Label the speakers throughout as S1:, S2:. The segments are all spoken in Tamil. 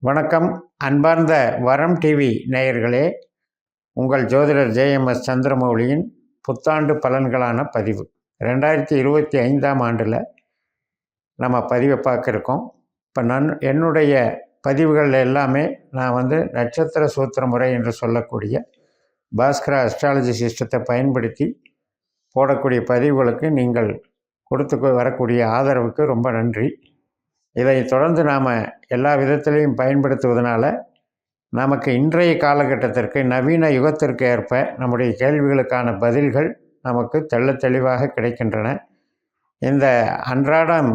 S1: வணக்கம். அன்பார்ந்த வரம் டிவி நேயர்களே, உங்கள் ஜோதிடர் ஜேஎம்எஸ் சந்திரமௌலியின் புத்தாண்டு பலன்களான பதிவு 2025ஆம் ஆண்டில் நம்ம பதிவை பார்க்க இருக்கோம். இப்போ என்னுடைய பதிவுகள் எல்லாமே நான் நட்சத்திர சூத்திர முறை என்று சொல்லக்கூடிய பாஸ்கரா அஸ்ட்ராலஜி சிஸ்டத்தை பயன்படுத்தி போடக்கூடிய பதிவுகளுக்கு நீங்கள் கொடுத்து வரக்கூடிய ஆதரவுக்கு ரொம்ப நன்றி. இதை தொடர்ந்து நாம் எல்லா விதத்திலையும் பயன்படுத்துவதனால நமக்கு இன்றைய காலகட்டத்திற்கு நவீன யுகத்திற்கு ஏற்ப நம்முடைய கேள்விகளுக்கான பதில்கள் நமக்கு தெளிவாக கிடைக்கின்றன. இந்த அன்றாடம்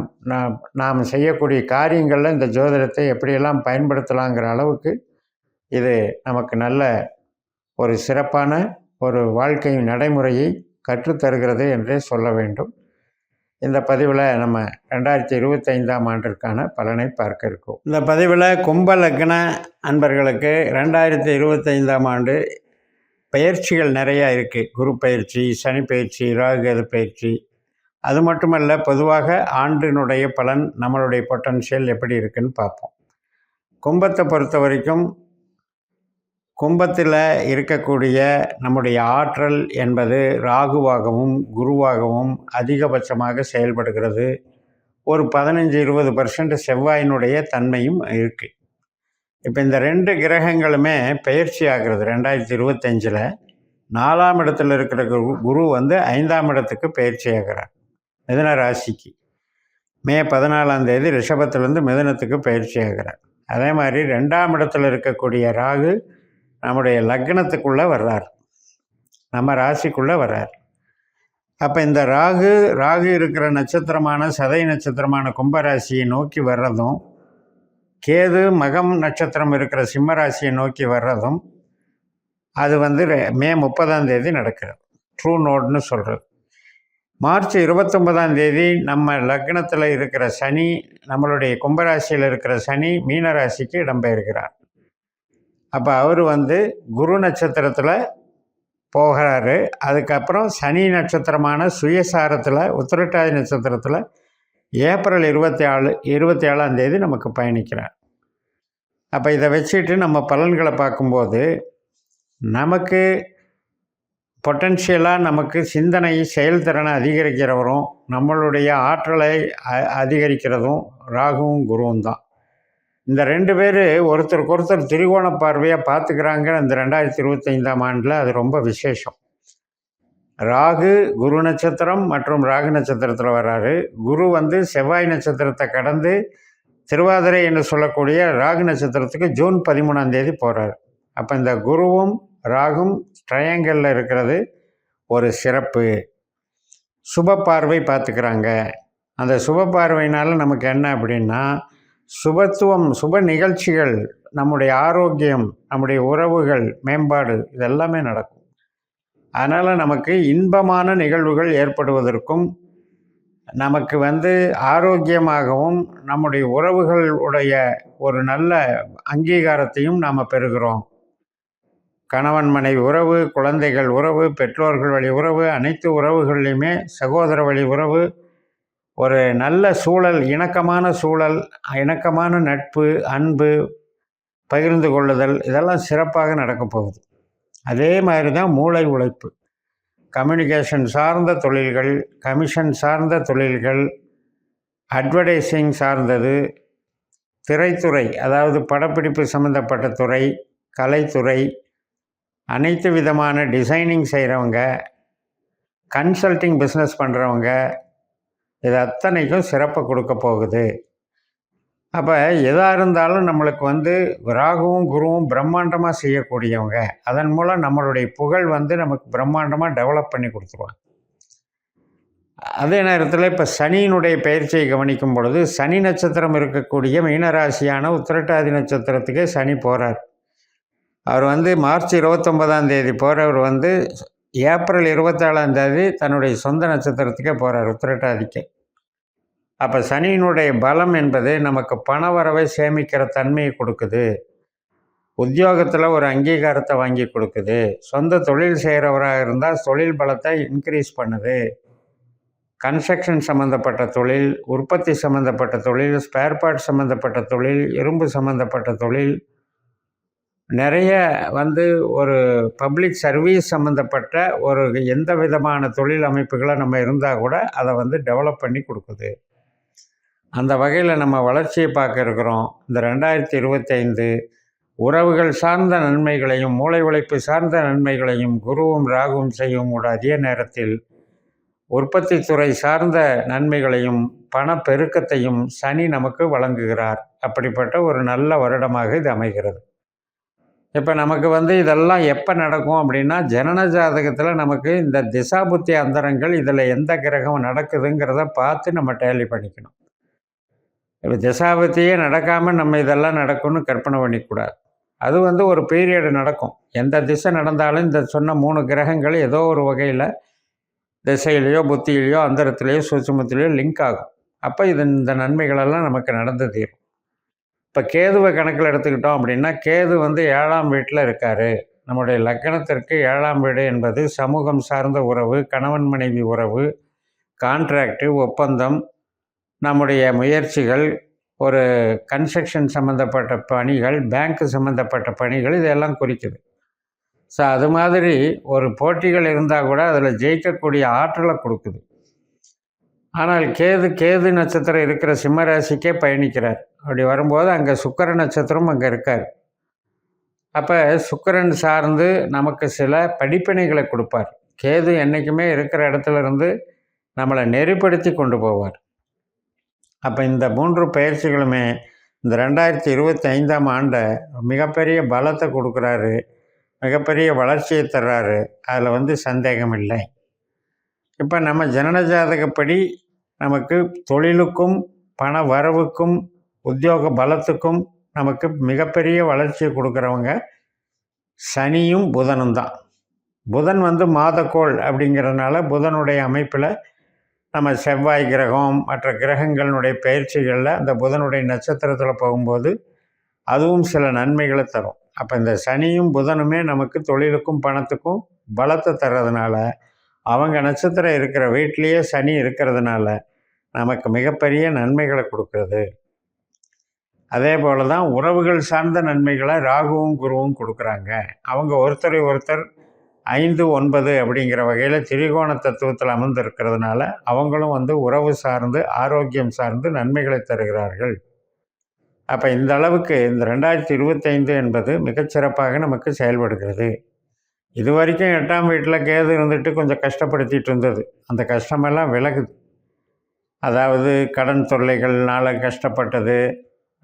S1: நாம் செய்யக்கூடிய காரியங்களில் இந்த ஜோதிடத்தை எப்படியெல்லாம் பயன்படுத்தலாங்கிற அளவுக்கு இது நமக்கு நல்ல ஒரு சிறப்பான ஒரு வாழ்க்கை நடைமுறையை கற்றுத்தருகிறது என்றே சொல்ல வேண்டும். இந்த பதிவில் நம்ம 2025ஆம் ஆண்டிற்கான பலனை பார்க்க இருக்கோம். இந்த பதிவில் கும்ப லக்ன அன்பர்களுக்கு 2025ஆம் ஆண்டு பயிற்சிகள் நிறையா இருக்குது. குரு பயிற்சி, சனி பயிற்சி, ராகு கேது பயிற்சி. அது மட்டுமல்ல, பொதுவாக ஆண்டினுடைய பலன் நம்மளுடைய பொட்டன்ஷியல் எப்படி இருக்குன்னு பார்ப்போம். கும்பத்தை பொறுத்த வரைக்கும் கும்பத்தில் இருக்கக்கூடிய நம்முடைய ஆற்றல் என்பது ராகுவாகவும் குருவாகவும் அதிகபட்சமாக செயல்படுகிறது. ஒரு 15-20% செவ்வாயினுடைய தன்மையும் இருக்குது. இப்போ இந்த 2 கிரகங்களுமே பயிற்சி ஆகிறது. 2025 4ஆம் இடத்துல இருக்கிற குரு 5ஆம் இடத்துக்கு பயிற்சி ஆகிறார், மிதுன ராசிக்கு. மே 14ஆம் தேதி ரிஷபத்திலேருந்து மிதுனத்துக்கு பயிற்சி ஆகிறார். அதே மாதிரி 2ஆம் இடத்துல இருக்கக்கூடிய ராகு நம்முடைய லக்னத்துக்குள்ளே வர்றார், நம்ம ராசிக்குள்ளே வர்றார். அப்போ இந்த ராகு இருக்கிற நட்சத்திரமான சதய நட்சத்திரமான கும்பராசியை நோக்கி வர்றதும், கேது மகம் நட்சத்திரம் இருக்கிற சிம்ம ராசியை நோக்கி வர்றதும் அது மே 30ஆம் தேதி நடக்கிறது. ட்ரூ நோட்னு சொல்கிறது. மார்ச் 29ஆம் தேதி நம்ம லக்னத்தில் இருக்கிற சனி, நம்மளுடைய கும்பராசியில் இருக்கிற சனி மீனராசிக்கு இடம்பெயர்கிறார். அப்போ அவர் குரு நட்சத்திரத்தில் போகிறாரு. அதுக்கப்புறம் சனி நட்சத்திரமான சுயசாரத்தில் உத்திரட்டாதி நட்சத்திரத்தில் ஏப்ரல் 27ஆம் தேதி நமக்கு பயணிக்கிறார். அப்போ இதை வச்சுட்டு நம்ம பலன்களை பார்க்கும்போது நமக்கு பொட்டன்ஷியலாக நமக்கு சிந்தனை செயல்திறனை அதிகரிக்கிறவரும் நம்மளுடைய ஆற்றலை அதிகரிக்கிறதும் ராகுவும் குருவும் தான். இந்த 2 பேர் ஒருத்தருக்கு ஒருத்தர் திரிகோண பார்வையாக பார்த்துக்கிறாங்க. இந்த 2025ஆம் ஆண்டில் அது ரொம்ப விசேஷம். ராகு குரு நட்சத்திரம் மற்றும் ராகு நட்சத்திரத்தில் வர்றாரு. குரு செவ்வாய் நட்சத்திரத்தை கடந்து திருவாதிரை என்று சொல்லக்கூடிய ராகு நட்சத்திரத்துக்கு ஜூன் 13ஆம் தேதி போகிறார். அப்போ இந்த குருவும் ராகும் ட்ரையாங்கலில் இருக்கிறது ஒரு சிறப்பு. சுப பார்வை பார்த்துக்கிறாங்க. அந்த சுப பார்வையினால் நமக்கு என்ன அப்படின்னா, சுபத்துவம், சுப நிகழ்ச்சிகள், நம்முடைய ஆரோக்கியம், நம்முடைய உறவுகள் மேம்பாடு, இதெல்லாமே நடக்கும். அதனால் நமக்கு இன்பமான நிகழ்வுகள் ஏற்படுவதற்கும், நமக்கு ஆரோக்கியமாகவும் நம்முடைய உறவுகளுடைய ஒரு நல்ல அங்கீகாரத்தையும் நாம் பெறுகிறோம். கணவன் மனைவி உறவு, குழந்தைகள் உறவு, பெற்றோர்கள் வழி உறவு, அனைத்து உறவுகள்லையுமே சகோதர வழி உறவு, ஒரு நல்ல சூழல், இணக்கமான சூழல், இணக்கமான நட்பு, அன்பு, பகிர்ந்து கொள்ளுதல், இதெல்லாம் சிறப்பாக நடக்கப் போகுது. அதே மாதிரி தான் மூளை உழைப்பு, கம்யூனிகேஷன் சார்ந்த தொழில்கள், கமிஷன் சார்ந்த தொழில்கள், அட்வர்டைஸிங் சார்ந்தது, திரைத்துறை, அதாவது படப்பிடிப்பு சம்மந்தப்பட்ட துறை, கலைத்துறை, அனைத்து விதமான டிசைனிங் செய்கிறவங்க, கன்சல்டிங் பிஸ்னஸ் பண்ணுறவங்க, இது அத்தனைக்கும் சிறப்பை கொடுக்க போகுது. அப்போ எதாக இருந்தாலும் நம்மளுக்கு ராகுவும் குருவும் பிரம்மாண்டமாக செய்யக்கூடியவங்க. அதன் மூலம் நம்மளுடைய புகழ் நமக்கு பிரம்மாண்டமாக டெவலப் பண்ணி கொடுத்துருவாங்க. அதே நேரத்தில் இப்போ சனியினுடைய பயிற்சியை கவனிக்கும் பொழுது, சனி நட்சத்திரம் இருக்கக்கூடிய மீனராசியான உத்திரட்டாதி நட்சத்திரத்துக்கே சனி போகிறார். அவர் மார்ச் 29ஆம் தேதி போகிறவர் ஏப்ரல் 27ஆம் தேதி தன்னுடைய சொந்த நட்சத்திரத்துக்கே போகிறார், உத்திரட்டாதிக்கு. அப்போ சனியினுடைய பலம் என்பது நமக்கு பண வரவை சேமிக்கிற தன்மையை கொடுக்குது. உத்தியோகத்தில் ஒரு அங்கீகாரத்தை வாங்கி கொடுக்குது. சொந்த தொழில் செய்கிறவராக இருந்தால் தொழில் பலத்தை இன்க்ரீஸ் பண்ணுது. கன்ஸ்ட்ரக்ஷன் சம்மந்தப்பட்ட தொழில், உற்பத்தி சம்மந்தப்பட்ட தொழில், ஸ்பேர் பார்ட் சம்மந்தப்பட்ட தொழில், இரும்பு சம்மந்தப்பட்ட தொழில், நிறைய ஒரு பப்ளிக் சர்வீஸ் சம்மந்தப்பட்ட எந்த விதமான தொழில் அமைப்புகளை நம்ம இருந்தால் கூட அதை டெவலப் பண்ணி கொடுக்குது. அந்த வகையில் நம்ம வளர்ச்சியை பார்க்க இருக்கிறோம். இந்த 2025 உறவுகள் சார்ந்த நன்மைகளையும் மூளை உழைப்பு சார்ந்த நன்மைகளையும் குருவும் ராகுவும் செய்யும் கூட அதே நேரத்தில் உற்பத்தி துறை சார்ந்த நன்மைகளையும் பண பெருக்கத்தையும் சனி நமக்கு வழங்குகிறார். அப்படிப்பட்ட ஒரு நல்ல வருடமாக இது அமைகிறது. இப்போ நமக்கு இதெல்லாம் எப்போ நடக்கும் அப்படின்னா, ஜனன ஜாதகத்தில் நமக்கு இந்த திசாபுத்தி அந்தரங்கள் இதில் எந்த கிரகம் நடக்குதுங்கிறத பார்த்து நம்ம டேலி பண்ணிக்கணும். இப்போ திசாபுத்தியே நடக்காமல் நம்ம இதெல்லாம் நடக்கும்னு கற்பனை பண்ணிக்கூடாது. அது ஒரு பீரியடு நடக்கும். எந்த திசை நடந்தாலும் இந்த சொன்ன 3 கிரகங்கள் ஏதோ ஒரு வகையில் திசையிலையோ புத்தியிலையோ அந்தரத்திலேயோ சூட்சுமத்திலேயோ லிங்க் ஆகும். அப்போ இந்த நன்மைகளெல்லாம் நமக்கு நடந்து தீரும். இப்போ கேதுவை கணக்கில் எடுத்துக்கிட்டோம் அப்படின்னா, கேது 7ஆம் வீட்டில் இருக்கார். நம்முடைய லக்னத்திற்கு 7ஆம் வீடு என்பது சமூகம் சார்ந்த உறவு, கணவன் மனைவி உறவு, கான்ட்ராக்டு, ஒப்பந்தம், நம்முடைய முயற்சிகள், ஒரு கன்ஸ்ட்ரக்ஷன் சம்மந்தப்பட்ட பணிகள், பேங்க்கு சம்மந்தப்பட்ட பணிகள், இதெல்லாம் குறிக்குது. ஸோ அது மாதிரி ஒரு போட்டிகள் இருந்தால் கூட அதில் ஜெயிக்கக்கூடிய ஆற்றலை கொடுக்குது. ஆனால் கேது நட்சத்திரம் இருக்கிற சிம்மராசிக்கே பயணிக்கிறார். அப்படி வரும்போது அங்கே சுக்கிர நட்சத்திரம் அங்கே இருக்கார். அப்போ சுக்கிரன் சார்ந்து நமக்கு சில படிப்பினைகளை கொடுப்பார். கேது என்றைக்குமே இருக்கிற இடத்துல இருந்து நம்மளை நெறிப்படுத்தி கொண்டு போவார். அப்போ இந்த 3 பயிற்சிகளுமே இந்த 2025ஆம் ஆண்டை மிகப்பெரிய பலத்தை கொடுக்குறாரு, மிகப்பெரிய வளர்ச்சியை தர்றாரு. அதில் சந்தேகம் இல்லை. இப்போ நம்ம ஜனன ஜாதகப்படி நமக்கு தொழிலுக்கும் பண வரவுக்கும் உத்தியோக பலத்துக்கும் நமக்கு மிகப்பெரிய வளர்ச்சியை கொடுக்குறவங்க சனியும் புதனும் தான். புதன் மாதக்கோள் அப்படிங்கிறதுனால புதனுடைய அமைப்பில் நம்ம செவ்வாய் கிரகம் மற்ற கிரகங்களுடைய பயிற்சிகளில் அந்த புதனுடைய நட்சத்திரத்தில் போகும்போது அதுவும் சில நன்மைகளை தரும். அப்போ இந்த சனியும் புதனுமே நமக்கு தொழிலுக்கும் பணத்துக்கும் பலத்தை தர்றதுனால, அவங்க நட்சத்திரம் இருக்கிற வீட்லேயே சனி இருக்கிறதுனால நமக்கு மிகப்பெரிய நன்மைகளை கொடுக்குறது. அதே போல் தான் உறவுகள் சார்ந்த நன்மைகளை ராகுவும் குருவும் கொடுக்குறாங்க. அவங்க ஒருத்தரை ஒருத்தர் 5, 9 அப்படிங்கிற வகையில் திரிகோண தத்துவத்தில் அமர்ந்திருக்கிறதுனால அவங்களும் உறவு சார்ந்து ஆரோக்கியம் சார்ந்து நன்மைகளை தருகிறார்கள். அப்போ இந்த அளவுக்கு இந்த 2025 என்பது மிகச்சிறப்பாக நமக்கு செயல்படுகிறது. இது வரைக்கும் 8ஆம் வீட்டில் கேது இருந்துட்டு கொஞ்சம் கஷ்டப்படுத்திட்டு இருந்தது. அந்த கஷ்டமெல்லாம் விலகுது. அதாவது கடன் தொல்லைகள்னால கஷ்டப்பட்டது,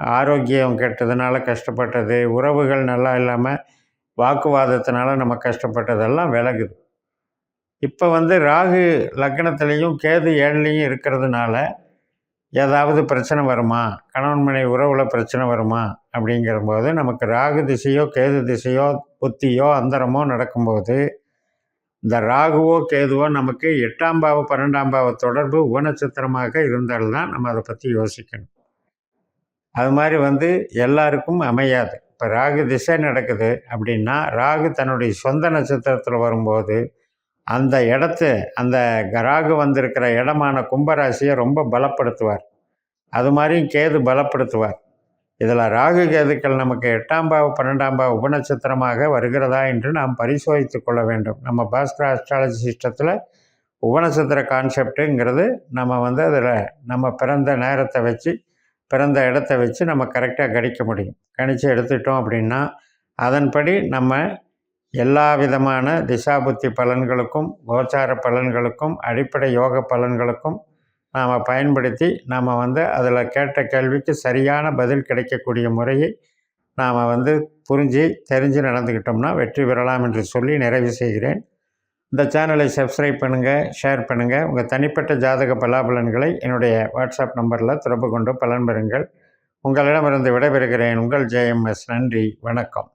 S1: ஆரோக்கியம் கெட்டதுனால கஷ்டப்பட்டது, உறவுகள் நல்லா இல்லாமல் வாக்குவாதத்தினால நம்ம கஷ்டப்பட்டதெல்லாம் விலகுது. இப்போ ராகு லக்னத்திலையும் கேது 7லையும் இருக்கிறதுனால ஏதாவது பிரச்சனை வருமா, கணவன் மனைவி உறவில் பிரச்சனை வருமா அப்படிங்கிறபோது நமக்கு ராகு திசையோ கேது திசையோ புத்தியோ அந்தரமோ நடக்கும்போது இந்த ராகுவோ கேதுவோ நமக்கு 8ஆம் பாவ 12ஆம் பாவ தொடர்பு உபநட்சத்திரமாக இருந்தால்தான் நம்ம அதை பற்றி யோசிக்கணும். அது மாதிரி எல்லாருக்கும் அமையாது. இப்போ ராகு திசை நடக்குது அப்படின்னா ராகு தன்னுடைய சொந்த நட்சத்திரத்தில் வரும்போது அந்த ராகு வந்திருக்கிற இடமான கும்பராசியை ரொம்ப பலப்படுத்துவார். அது மாதிரி கேது பலப்படுத்துவார். இதில் ராகு கேதுக்கள் நமக்கு 8ஆம் பாவ 12ஆம் பாவ உபநட்சத்திரமாக வருகிறதா என்று நாம் பரிசோதித்து கொள்ள வேண்டும். நம்ம பாஸ்கர் அஸ்ட்ராலஜி சிஸ்டத்தில் உபநட்சத்திர கான்செப்டுங்கிறது நம்ம அதில் நம்ம பிறந்த நேரத்தை வச்சு பிறந்த இடத்த வச்சு நம்ம கரெக்டாக கணிக்க முடியும். கணித்து எடுத்துட்டோம் அப்படின்னா அதன்படி நம்ம எல்லா விதமான திசாபுத்தி பலன்களுக்கும் கோச்சார பலன்களுக்கும் அடிப்படை யோக பலன்களுக்கும் நாம் பயன்படுத்தி நாம் அதில் கேட்ட கேள்விக்கு சரியான பதில் கிடைக்கக்கூடிய முறையை நாம் புரிஞ்சு தெரிஞ்சு நடந்துக்கிட்டோம்னா வெற்றி பெறலாம் என்று சொல்லி நிறைவு செய்கிறேன். இந்த சேனலை சப்ஸ்கிரைப் பண்ணுங்கள், ஷேர் பண்ணுங்கள். உங்கள் தனிப்பட்ட ஜாதக பலாபலன்களை என்னுடைய வாட்ஸ்அப் நம்பரில் தொடர்பு கொண்டு பலன் பெறுங்கள். உங்களிடமிருந்து விடைபெறுகிறேன். உங்கள் JMS. நன்றி, வணக்கம்.